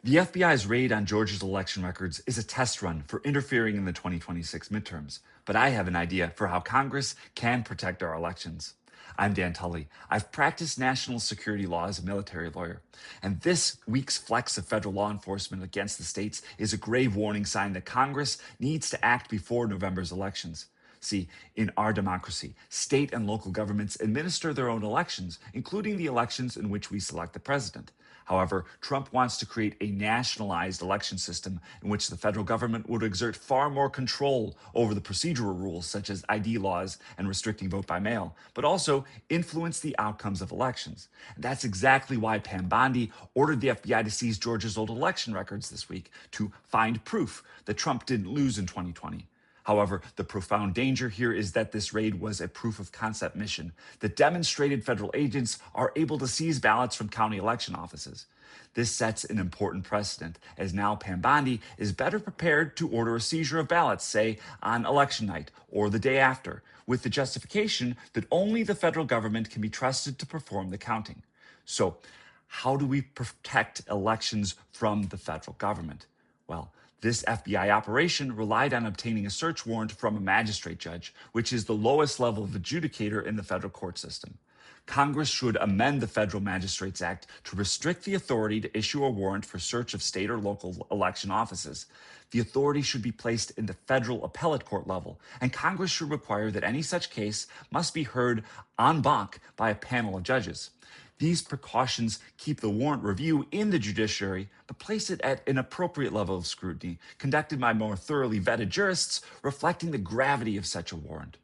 The FBI's raid on Georgia's election records is a test run for interfering in the 2026 midterms, but I have an idea for how Congress can protect our elections. I'm Dan Tully. I've practiced national security law as a military lawyer, and this week's flex of federal law enforcement against the states is a grave warning sign that Congress needs to act before November's elections. See, in our democracy, state and local governments administer their own elections, including the elections in which we select the president. However, Trump wants to create a nationalized election system in which the federal government would exert far more control over the procedural rules, such as ID laws and restricting vote by mail, but also influence the outcomes of elections. And that's exactly why Pam Bondi ordered the FBI to seize Georgia's old election records this week to find proof that Trump didn't lose in 2020. However, the profound danger here is that this raid was a proof of concept mission that demonstrated federal agents are able to seize ballots from county election offices. This sets an important precedent, as now Pam Bondi is better prepared to order a seizure of ballots, say, on election night or the day after, with the justification that only the federal government can be trusted to perform the counting. So, how do we protect elections from the federal government? Well, this FBI operation relied on obtaining a search warrant from a magistrate judge, which is the lowest level of adjudicator in the federal court system. Congress should amend the Federal Magistrates Act to restrict the authority to issue a warrant for search of state or local election offices. The authority should be placed in the federal appellate court level, and Congress should require that any such case must be heard en banc by a panel of judges. These precautions keep the warrant review in the judiciary, but place it at an appropriate level of scrutiny, conducted by more thoroughly vetted jurists, reflecting the gravity of such a warrant.